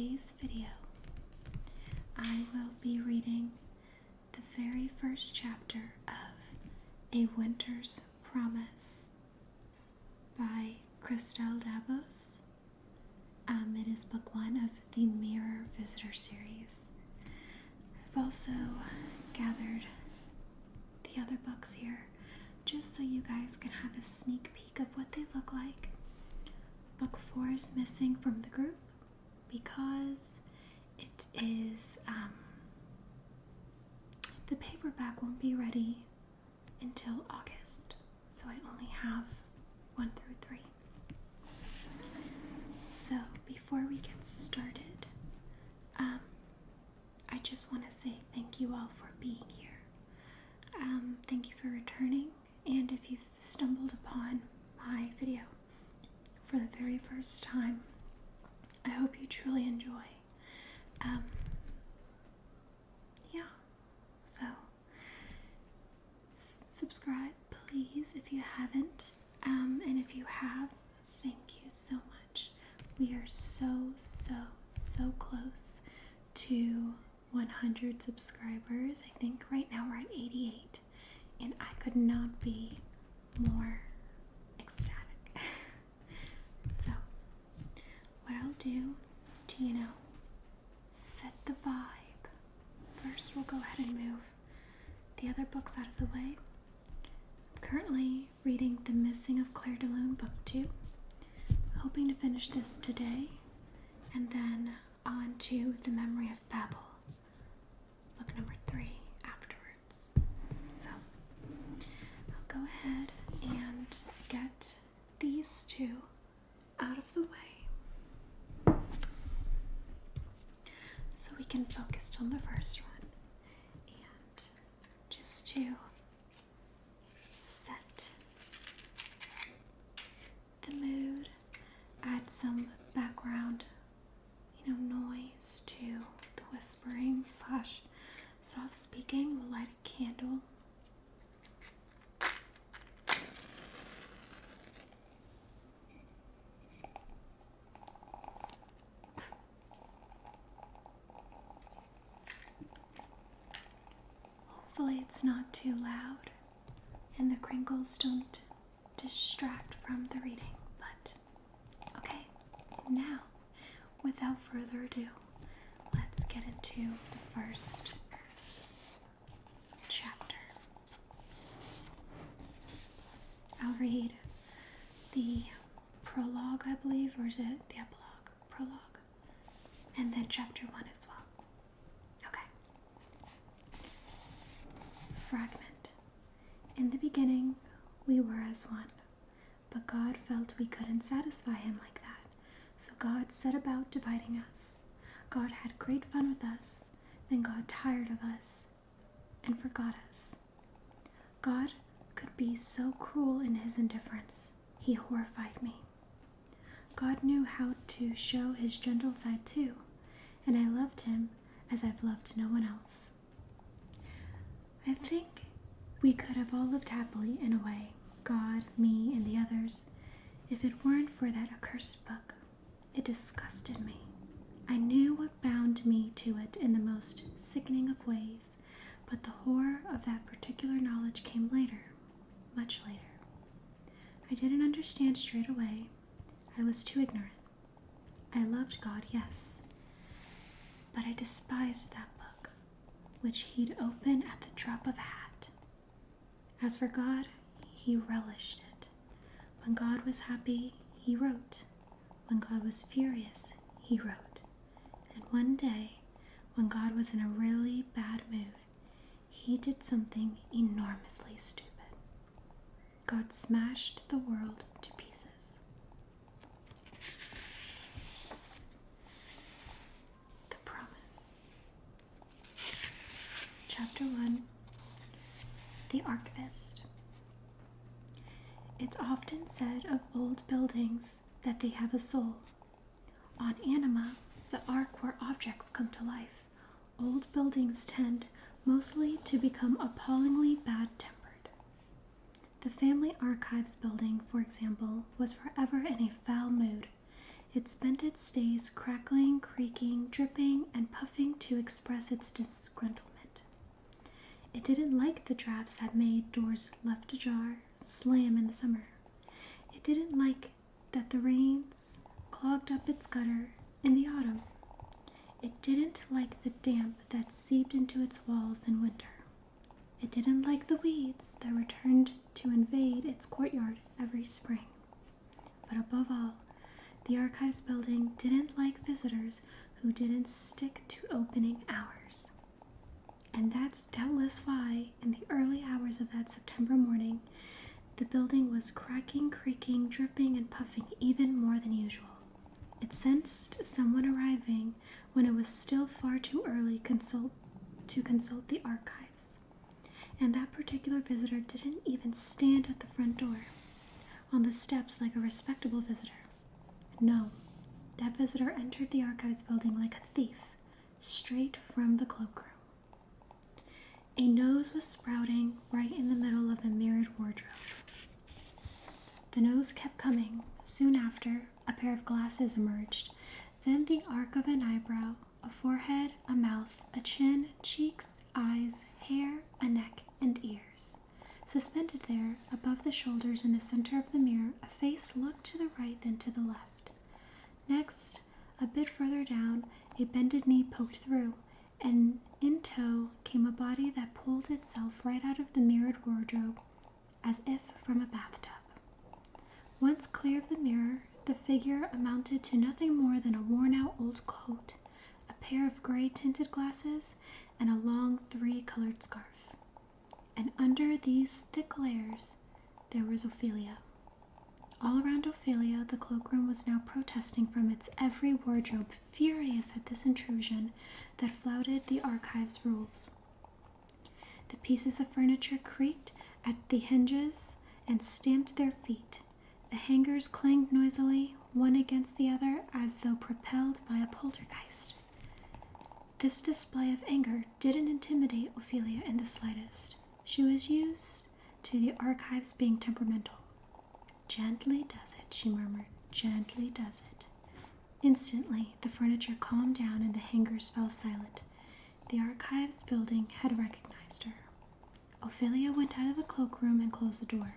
today's video, I will be reading the very first chapter of A Winter's Promise by Christelle Dabos. It is book 1 of the Mirror Visitor series. I've also gathered the other books here just so you guys can have a sneak peek of what they look like. Book 4 is missing from the group because it is, the paperback won't be ready until August, so I only have 1 through 3. So before we get started, I just want to say thank you all for being here. Thank you for returning, and if you've stumbled upon my video for the very first time, I hope you truly enjoy. So subscribe please if you haven't, and if you have, thank you so much. We are so close to 100 subscribers. I think right now we're at 88, and I could not be more ecstatic. So what I'll do to, set the vibe, first we'll go ahead and move the other books out of the way. I'm currently reading The Missing of Claire de Lune, book 2. Hoping to finish this today, and then on to The Memory of Babel, book number 3 afterwards. So I'll go ahead and get these two out of the way so we can focus on the first one. And just to set the mood, add some background, noise to the whispering / soft speaking. We'll light a candle. Hopefully it's not too loud and the crinkles don't distract from the reading. But okay, now without further ado, let's get into the first chapter. I'll read the prologue, I believe, or is it the epilogue? Prologue. And then chapter 1 as well. Okay. Fragment. In the beginning, we were as one, but God felt we couldn't satisfy him like that. So God set about dividing us. God had great fun with us. Then God tired of us and forgot us. God could be so cruel in his indifference. He horrified me. God knew how to show his gentle side too, and I loved him as I've loved no one else. I think we could have all lived happily in a way, God, me, and the others, if it weren't for that accursed book. It disgusted me. I knew what bound me to it in the most sickening of ways, but the horror of that particular knowledge came later, much later. I didn't understand straight away. I was too ignorant. I loved God, yes, but I despised that book, which he'd open at the drop of a hat. As for God, he relished it. When God was happy, he wrote. When God was furious, he wrote. And one day, when God was in a really bad mood, he did something enormously stupid. God smashed the world to pieces. The Promise. Chapter 1. The Arcfist. It's often said of old buildings that they have a soul. On Anima, the ark where objects come to life, old buildings tend mostly to become appallingly bad-tempered. The family archives building, for example, was forever in a foul mood, It spent its days crackling, creaking, dripping, and puffing to express its disgruntlement. It didn't like the drafts that made doors left ajar slam in the summer. It didn't like that the rains clogged up its gutter in the autumn. It didn't like the damp that seeped into its walls in winter. It didn't like the weeds that returned to invade its courtyard every spring. But above all, the Archives building didn't like visitors who didn't stick to opening hours. And that's doubtless why, in the early hours of that September morning, the building was cracking, creaking, dripping, and puffing even more than usual. It sensed someone arriving when it was still far too early to consult the archives. And that particular visitor didn't even stand at the front door, on the steps like a respectable visitor. No, that visitor entered the archives building like a thief, straight from the cloakroom. A nose was sprouting right in the middle of a mirrored wardrobe. The nose kept coming. Soon after, a pair of glasses emerged, then the arc of an eyebrow, a forehead, a mouth, a chin, cheeks, eyes, hair, a neck, and ears. Suspended there, above the shoulders in the center of the mirror, a face looked to the right then to the left. Next, a bit further down, a bended knee poked through, and in tow came a body that pulled itself right out of the mirrored wardrobe, as if from a bathtub. Once clear of the mirror, the figure amounted to nothing more than a worn-out old coat, a pair of gray-tinted glasses, and a long three-colored scarf. And under these thick layers, there was Ophelia. All around Ophelia, the cloakroom was now protesting from its every wardrobe, furious at this intrusion that flouted the archives' rules. The pieces of furniture creaked at the hinges and stamped their feet. The hangers clanged noisily, one against the other, as though propelled by a poltergeist. This display of anger didn't intimidate Ophelia in the slightest. She was used to the archives being temperamental. "Gently does it," she murmured. "Gently does it." Instantly, the furniture calmed down and the hangers fell silent. The archives building had recognized her. Ophelia went out of the cloakroom and closed the door.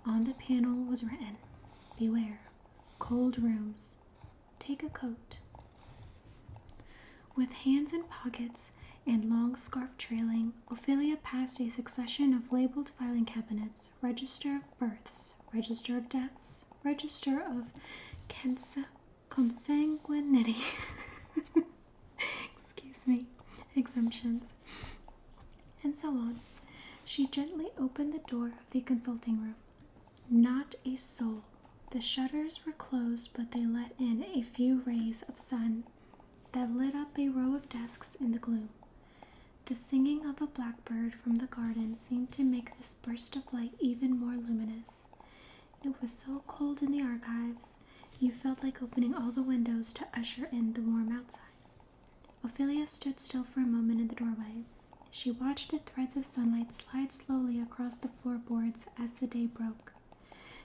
On the panel was written, "Beware, cold rooms. Take a coat." With hands in pockets and long scarf trailing, Ophelia passed a succession of labeled filing cabinets, register of births, register of deaths, register of consanguinity, exemptions, and so on. She gently opened the door of the consulting room. Not a soul. The shutters were closed, but they let in a few rays of sun that lit up a row of desks in the gloom. The singing of a blackbird from the garden seemed to make this burst of light even more luminous. It was so cold in the archives, you felt like opening all the windows to usher in the warm outside. Ophelia stood still for a moment in the doorway. She watched the threads of sunlight slide slowly across the floorboards as the day broke.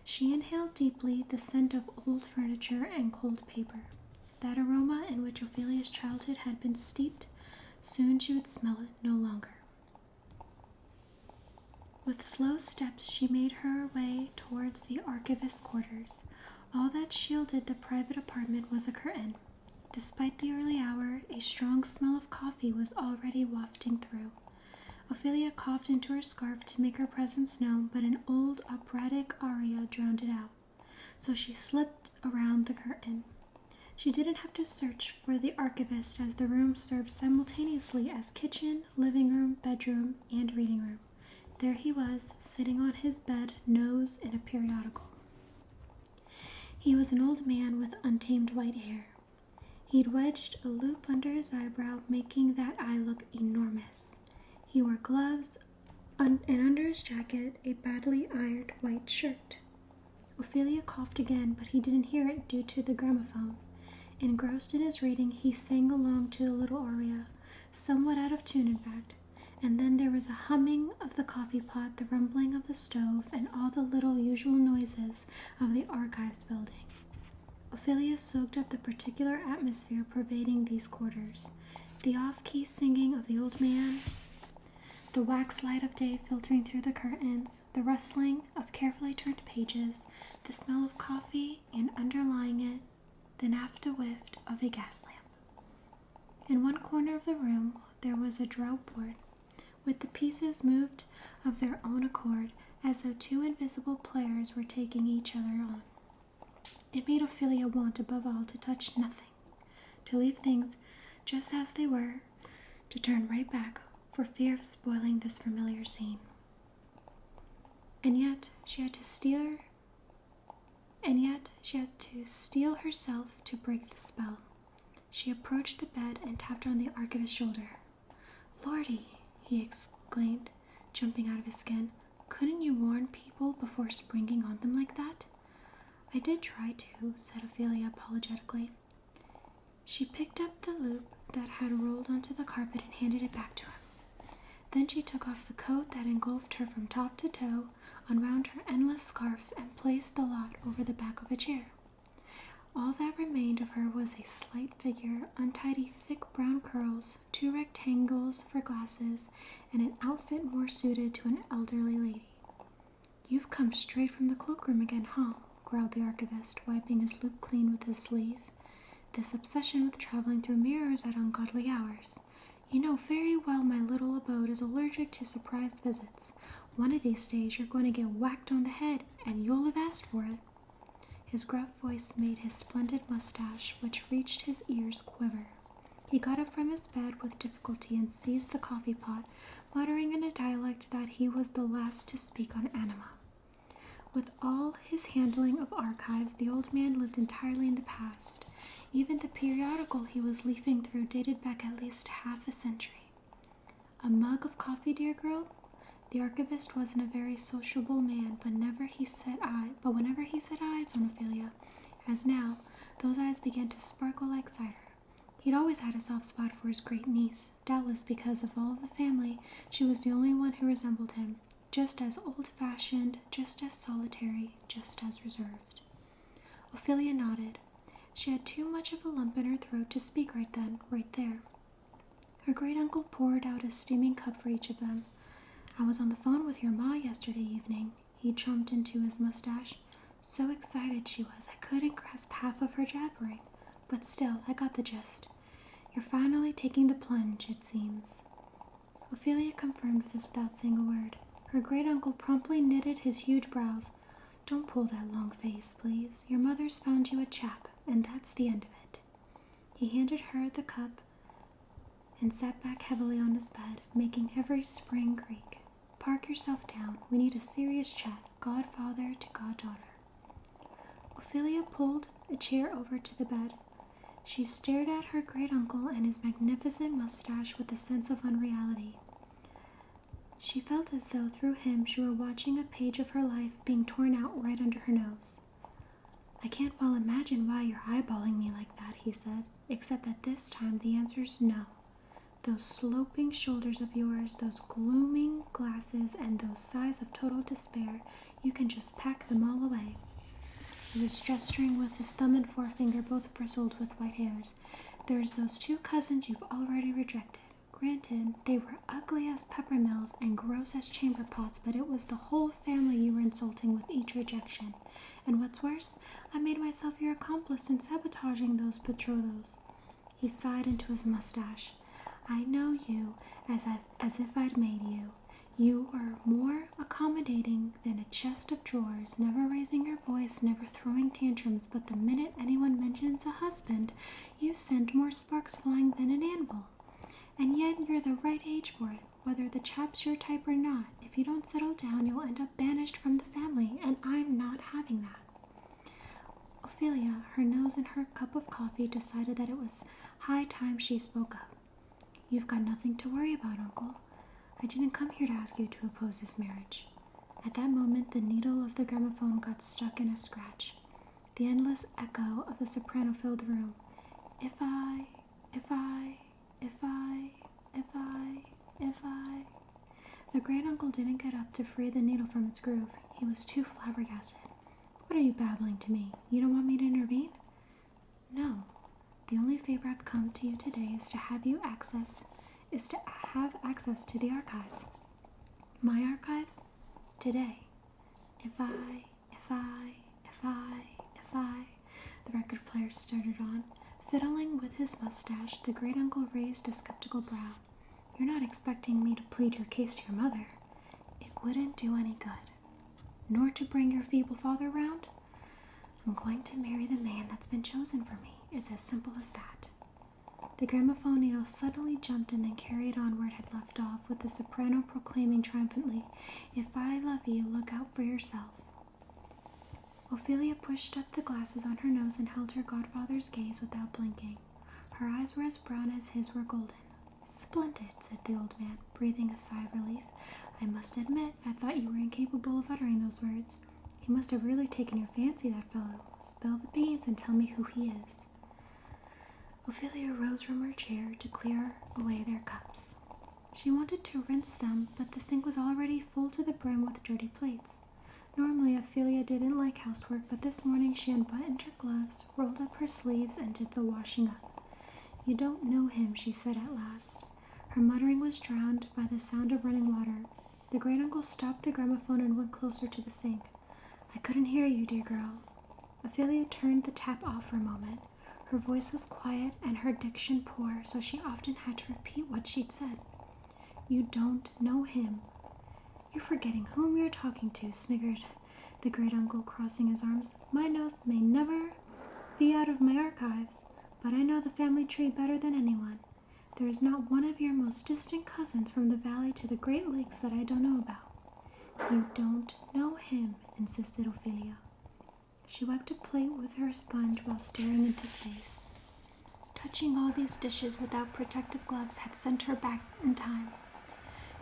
She inhaled deeply the scent of old furniture and cold paper. That aroma in which Ophelia's childhood had been steeped, soon she would smell it no longer. With slow steps she made her way towards the archivist's quarters. All that shielded the private apartment was a curtain. Despite the early hour, a strong smell of coffee was already wafting through. Ophelia coughed into her scarf to make her presence known, but an old operatic aria drowned it out, so she slipped around the curtain. She didn't have to search for the archivist, as the room served simultaneously as kitchen, living room, bedroom, and reading room. There he was, sitting on his bed, nose in a periodical. He was an old man with untamed white hair. He'd wedged a loop under his eyebrow, making that eye look enormous. He wore gloves, and under his jacket, a badly ironed white shirt. Ophelia coughed again, but he didn't hear it due to the gramophone. Engrossed in his reading, he sang along to the little aria, somewhat out of tune in fact, and then there was a humming of the coffee pot, the rumbling of the stove, and all the little usual noises of the archives building. Ophelia soaked up the particular atmosphere pervading these quarters. The off-key singing of the old man, the wax light of day filtering through the curtains, the rustling of carefully turned pages, the smell of coffee, and underlying it, the naphtha whiff of a gas lamp. In one corner of the room, there was a draught board, with the pieces moved of their own accord, as though two invisible players were taking each other on. It made Ophelia want above all to touch nothing, to leave things just as they were, to turn right back for fear of spoiling this familiar scene. And yet she had to steel herself to break the spell. She approached the bed and tapped on the Arcfist's shoulder. "Lordy," he exclaimed, jumping out of his skin. "Couldn't you warn people before springing on them like that?" "I did try to," said Ophelia apologetically. She picked up the loop that had rolled onto the carpet and handed it back to him. Then she took off the coat that engulfed her from top to toe, unwound her endless scarf, and placed the lot over the back of a chair. All that remained of her was a slight figure, untidy thick brown curls, 2 rectangles for glasses, and an outfit more suited to an elderly lady. "You've come straight from the cloakroom again, huh?" growled the Arcfist, wiping his loop clean with his sleeve. "This obsession with traveling through mirrors at ungodly hours. You know very well my little abode is allergic to surprise visits. One of these days you're going to get whacked on the head, and you'll have asked for it." His gruff voice made his splendid mustache, which reached his ears, quiver. He got up from his bed with difficulty and seized the coffee pot, muttering in a dialect that he was the last to speak on anima. With all his handling of archives, the old man lived entirely in the past. Even the periodical he was leafing through dated back at least half a century. "A mug of coffee, dear girl?" The Arcfist wasn't a very sociable man, but whenever he set eyes on Ophelia, as now, those eyes began to sparkle like cider. He'd always had a soft spot for his great niece, doubtless because of all the family, she was the only one who resembled him, just as old-fashioned, just as solitary, just as reserved. Ophelia nodded. She had too much of a lump in her throat to speak right then, right there. Her great-uncle poured out a steaming cup for each of them. "I was on the phone with your ma yesterday evening." He chomped into his mustache. "So excited she was, I couldn't grasp half of her jabbering. But still, I got the gist. You're finally taking the plunge, it seems." Ophelia confirmed this without saying a word. Her great-uncle promptly knitted his huge brows. "Don't pull that long face, please. Your mother's found you a chap, and that's the end of it." He handed her the cup and sat back heavily on his bed, making every spring creak. "Park yourself down. We need a serious chat, godfather to goddaughter." Ophelia pulled a chair over to the bed. She stared at her great-uncle and his magnificent mustache with a sense of unreality. She felt as though through him she were watching a page of her life being torn out right under her nose. "I can't well imagine why you're eyeballing me like that," he said, "except that this time the answer's no. Those sloping shoulders of yours, those glooming glasses, and those sighs of total despair, you can just pack them all away." He was gesturing with his thumb and forefinger, both bristled with white hairs. "There's those 2 cousins you've already rejected. Granted, they were ugly as peppermills and gross as chamber pots, but it was the whole family you were insulting with each rejection. And what's worse, I made myself your accomplice in sabotaging those betrothals." He sighed into his mustache. "I know you as if I'd made you. You are more accommodating than a chest of drawers, never raising your voice, never throwing tantrums, but the minute anyone mentions a husband, you send more sparks flying than an anvil. And yet you're the right age for it, whether the chap's your type or not. If you don't settle down, you'll end up banished from the family, and I'm not having that." Ophelia, her nose in her cup of coffee, decided that it was high time she spoke up. "You've got nothing to worry about, Uncle. I didn't come here to ask you to oppose this marriage." At that moment, the needle of the gramophone got stuck in a scratch. The endless echo of the soprano filled the room. If I... The great-uncle didn't get up to free the needle from its groove. He was too flabbergasted. "What are you babbling to me? You don't want me to intervene?" favor I've come to you today is to have access to the archives. My archives? Today. If I, the record player started on. Fiddling with his mustache, the great uncle raised a skeptical brow. You're not expecting me to plead your case to your mother. It wouldn't do any good. Nor to bring your feeble father round? I'm going to marry the man that's been chosen for me. It's as simple as that. The gramophone needle suddenly jumped and then carried on where it had left off, with the soprano proclaiming triumphantly, If I love you, look out for yourself. Ophelia pushed up the glasses on her nose and held her godfather's gaze without blinking. Her eyes were as brown as his were golden. Splendid, said the old man, breathing a sigh of relief. I must admit, I thought you were incapable of uttering those words. He must have really taken your fancy, that fellow. Spill the beans and tell me who he is. Ophelia rose from her chair to clear away their cups. She wanted to rinse them, but the sink was already full to the brim with dirty plates. Normally, Ophelia didn't like housework, but this morning she unbuttoned her gloves, rolled up her sleeves, and did the washing up. You don't know him, she said at last. Her muttering was drowned by the sound of running water. The great uncle stopped the gramophone and went closer to the sink. I couldn't hear you, dear girl. Ophelia turned the tap off for a moment. Her voice was quiet and her diction poor, so she often had to repeat what she'd said. You don't know him. You're forgetting whom you're talking to, sniggered the great uncle, crossing his arms. My nose may never be out of my archives, but I know the family tree better than anyone. There is not one of your most distant cousins from the valley to the Great Lakes that I don't know about. You don't know him, insisted Ophelia. She wiped a plate with her sponge while staring into space. Touching all these dishes without protective gloves had sent her back in time.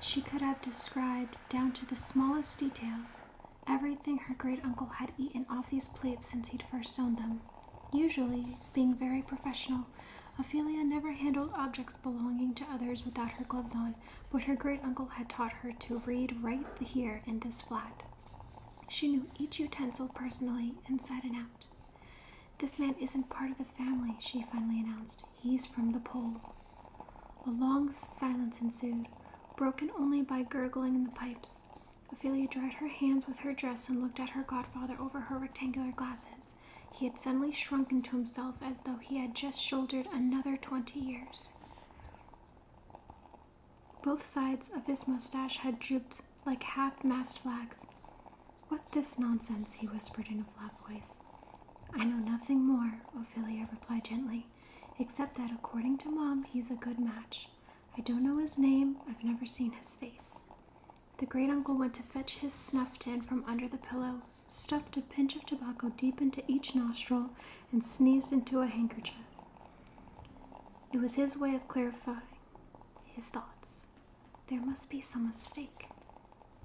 She could have described, down to the smallest detail, everything her great-uncle had eaten off these plates since he'd first owned them. Usually, being very professional, Ophelia never handled objects belonging to others without her gloves on, but her great-uncle had taught her to read right here in this flat. She knew each utensil personally, inside and out. This man isn't part of the family, she finally announced. He's from the pole. A long silence ensued, broken only by gurgling in the pipes. Ophelia dried her hands with her dress and looked at her godfather over her rectangular glasses. He had suddenly shrunk into himself as though he had just shouldered another 20 years. Both sides of his mustache had drooped like half-mast flags. What's this nonsense? He whispered in a flat voice. I know nothing more, Ophelia replied gently, except that according to Mom, he's a good match. I don't know his name. I've never seen his face. The great uncle went to fetch his snuff tin from under the pillow, stuffed a pinch of tobacco deep into each nostril, and sneezed into a handkerchief. It was his way of clarifying his thoughts. There must be some mistake.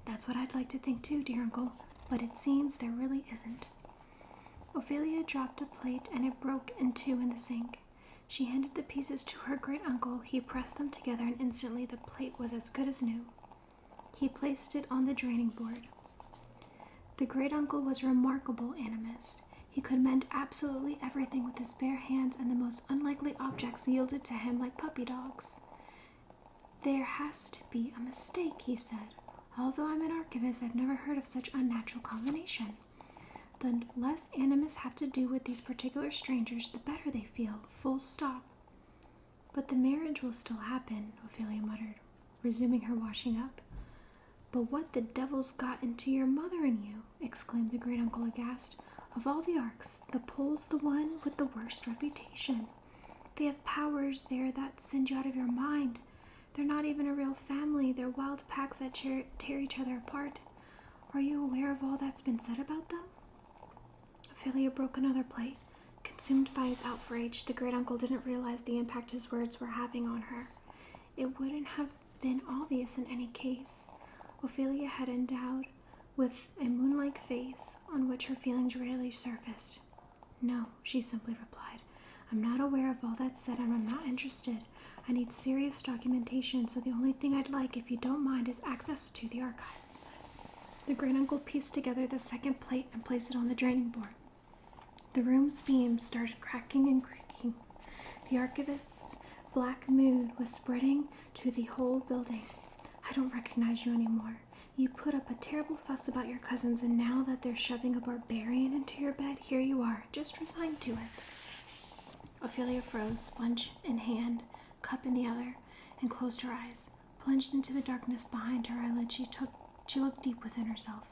That's what I'd like to think too, dear uncle, but it seems there really isn't. Ophelia dropped a plate and it broke in two in the sink. She handed the pieces to her great uncle. He pressed them together and instantly the plate was as good as new. He placed it on the draining board. The great uncle was a remarkable animist. He could mend absolutely everything with his bare hands, and the most unlikely objects yielded to him like puppy dogs. There has to be a mistake, he said. Although I'm an archivist, I've never heard of such unnatural combination. The less animists have to do with these particular strangers, the better they feel, full stop. But the marriage will still happen, Ophelia muttered, resuming her washing up. But what the devil's got into your mother and you? Exclaimed the great uncle aghast. Of all the arcs, the pole's the one with the worst reputation. They have powers there that send you out of your mind. They're not even a real family. They're wild packs that tear each other apart. Are you aware of all that's been said about them? Ophelia broke another plate. Consumed by his outrage, the great uncle didn't realize the impact his words were having on her. It wouldn't have been obvious in any case. Ophelia had endowed with a moon-like face on which her feelings rarely surfaced. No, she simply replied. I'm not aware of all that's said and I'm not interested. I need serious documentation, so the only thing I'd like, if you don't mind, is access to the archives. The great uncle pieced together the second plate and placed it on the draining board. The room's beams started cracking and creaking. The archivist's black mood was spreading to the whole building. I don't recognize you anymore. You put up a terrible fuss about your cousins, and now that they're shoving a barbarian into your bed, here you are, just resigned to it. Ophelia froze, sponge in hand, cup in the other, and closed her eyes. Plunged into the darkness behind her eyelids, she looked deep within herself.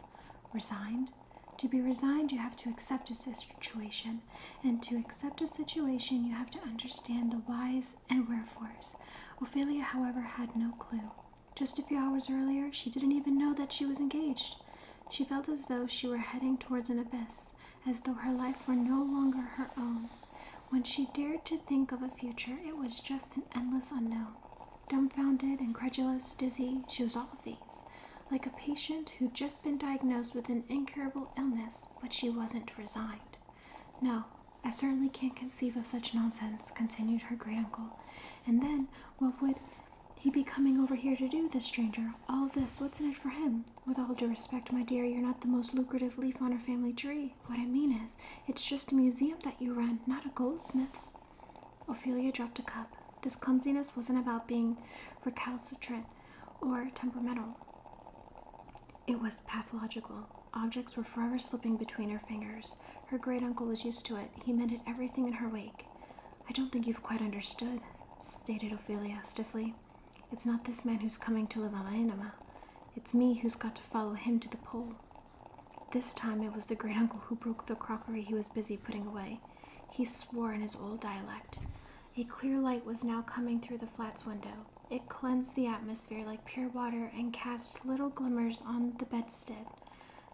Resigned? To be resigned, you have to accept a situation, and to accept a situation, you have to understand the whys and wherefores. Ophelia, however, had no clue. Just a few hours earlier, she didn't even know that she was engaged. She felt as though she were heading towards an abyss, as though her life were no longer her own. When she dared to think of a future, it was just an endless unknown. Dumbfounded, incredulous, dizzy, she was all of these. Like a patient who'd just been diagnosed with an incurable illness, but she wasn't resigned. No, I certainly can't conceive of such nonsense, continued her great-uncle. And then, what would he be coming over here to do, this stranger? All this, what's in it for him? With all due respect, my dear, you're not the most lucrative leaf on our family tree. What I mean is, it's just a museum that you run, not a goldsmith's. Ophelia dropped a cup. This clumsiness wasn't about being recalcitrant or temperamental. It was pathological. Objects were forever slipping between her fingers. Her great-uncle was used to it. He mended everything in her wake. I don't think you've quite understood, stated Ophelia stiffly. It's not this man who's coming to live on my enema. It's me who's got to follow him to the pole. This time it was the great-uncle who broke the crockery he was busy putting away. He swore in his old dialect. A clear light was now coming through the flat's window. It cleansed the atmosphere like pure water and cast little glimmers on the bedstead,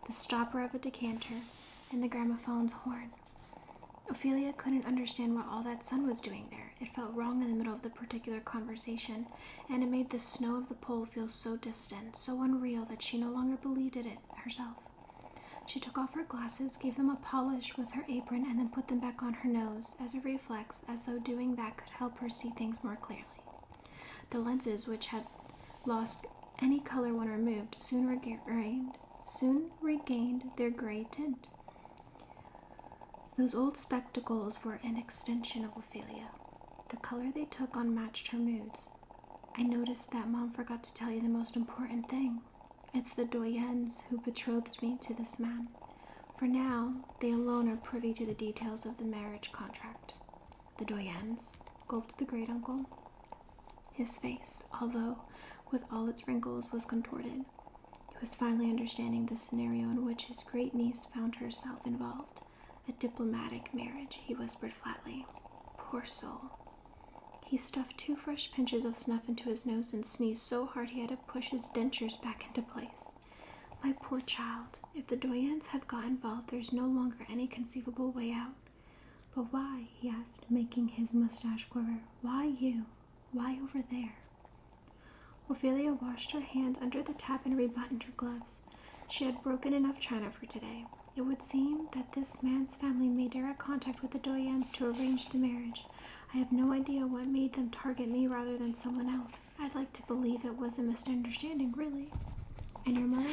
the stopper of a decanter, and the gramophone's horn. Ophelia couldn't understand what all that sun was doing there. It felt wrong in the middle of the particular conversation, and it made the snow of the pole feel so distant, so unreal, that she no longer believed it herself. She took off her glasses, gave them a polish with her apron, and then put them back on her nose, as a reflex, as though doing that could help her see things more clearly. The lenses, which had lost any color when removed, soon regained their gray tint. Those old spectacles were an extension of Ophelia. The color they took on matched her moods. I noticed that Mom forgot to tell you the most important thing. It's the doyens who betrothed me to this man. For now, they alone are privy to the details of the marriage contract. The doyens, gulped the great-uncle. His face, although with all its wrinkles, was contorted. He was finally understanding the scenario in which his great-niece found herself involved. A diplomatic marriage, he whispered flatly. Poor soul. He stuffed 2 fresh pinches of snuff into his nose and sneezed so hard he had to push his dentures back into place. My poor child, if the doyens have got involved, there's no longer any conceivable way out. But why? He asked, making his mustache quiver. Why you? Why over there? Ophelia washed her hands under the tap and rebuttoned her gloves. She had broken enough china for today. It would seem that this man's family made direct contact with the doyens to arrange the marriage. I have no idea what made them target me rather than someone else. I'd like to believe it was a misunderstanding, really. And your mother?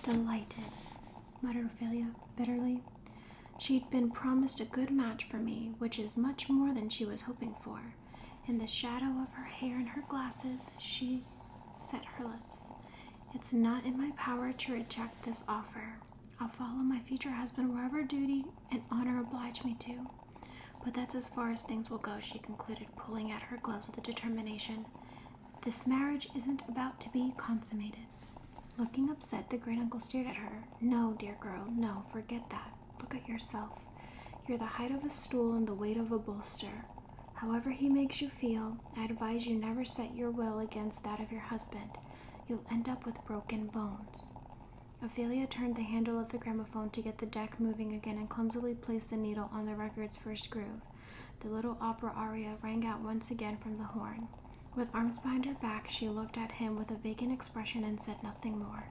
Delighted, muttered Ophelia bitterly. She'd been promised a good match for me, which is much more than she was hoping for. In the shadow of her hair and her glasses, she set her lips. It's not in my power to reject this offer. I'll follow my future husband wherever duty and honor oblige me to. But that's as far as things will go, she concluded, pulling at her gloves with determination. This marriage isn't about to be consummated. Looking upset, the great-uncle stared at her. No, dear girl, no, forget that. Look at yourself. You're the height of a stool and the weight of a bolster. However he makes you feel, I advise you never set your will against that of your husband. You'll end up with broken bones. Ophelia turned the handle of the gramophone to get the deck moving again and clumsily placed the needle on the record's first groove. The little opera aria rang out once again from the horn. With arms behind her back, she looked at him with a vacant expression and said nothing more.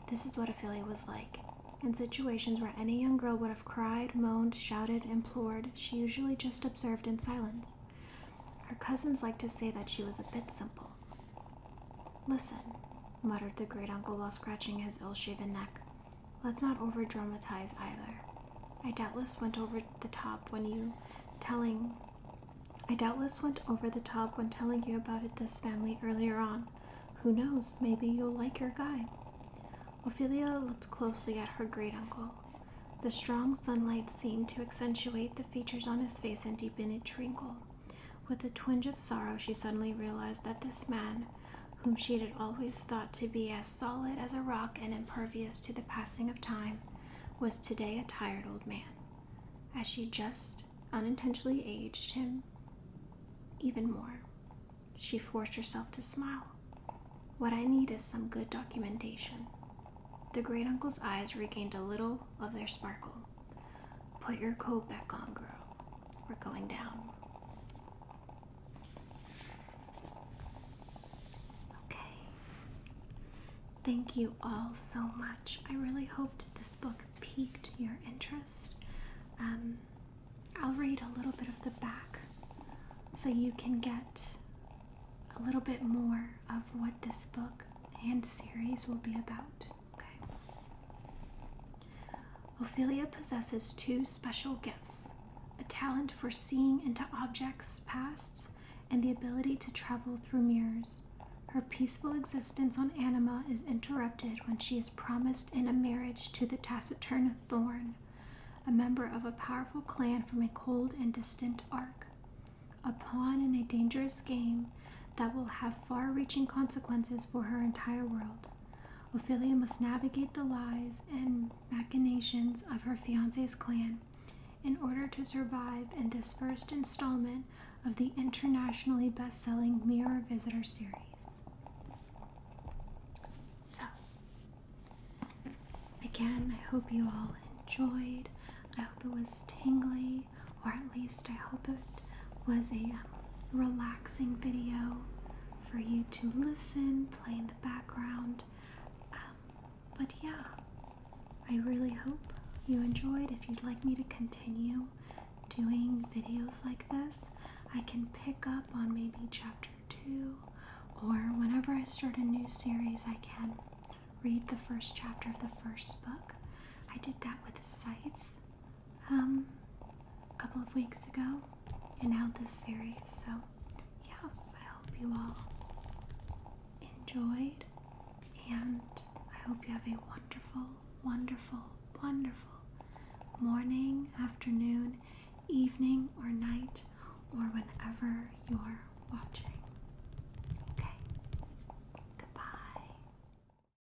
This is what Ophelia was like. In situations where any young girl would have cried, moaned, shouted, implored, she usually just observed in silence. Her cousins liked to say that she was a bit simple. Listen, muttered the great-uncle while scratching his ill-shaven neck. Let's not over-dramatize either. I doubtless went over the top when you telling I doubtless went over the top when telling you about this family earlier on. Who knows, maybe you'll like your guy. Ophelia looked closely at her great-uncle. The strong sunlight seemed to accentuate the features on his face and deepen its wrinkle. With a twinge of sorrow, she suddenly realized that this man, whom she had always thought to be as solid as a rock and impervious to the passing of time, was today a tired old man, as she just unintentionally aged him even more. She forced herself to smile. What I need is some good documentation. The great-uncle's eyes regained a little of their sparkle. Put your coat back on, girl. We're going down. Okay. Thank you all so much. I really hoped this book piqued your interest. I'll read a little bit of the back so you can get a little bit more of what this book and series will be about. Okay. Ophelia possesses 2 special gifts: a talent for seeing into objects' pasts and the ability to travel through mirrors. Her peaceful existence on Anima is interrupted when she is promised in a marriage to the taciturn Thorn, a member of a powerful clan from a cold and distant Arc. A pawn in a dangerous game that will have far-reaching consequences for her entire world. Ophelia must navigate the lies and machinations of her fiancé's clan in order to survive in this first installment of the internationally best-selling Mirror Visitor series. So, again, I hope you all enjoyed. I hope it was tingly, or at least I hope it was a relaxing video for you to listen, play in the background. But yeah, I really hope you enjoyed. If you'd like me to continue doing videos like this, I can pick up on maybe chapter 2, or whenever I start a new series, I can read the first chapter of the first book. I did that with Scythe a couple of weeks ago, and now this series. So yeah, I hope you all enjoyed, and I hope you have a wonderful, wonderful, wonderful morning, afternoon, evening, or night,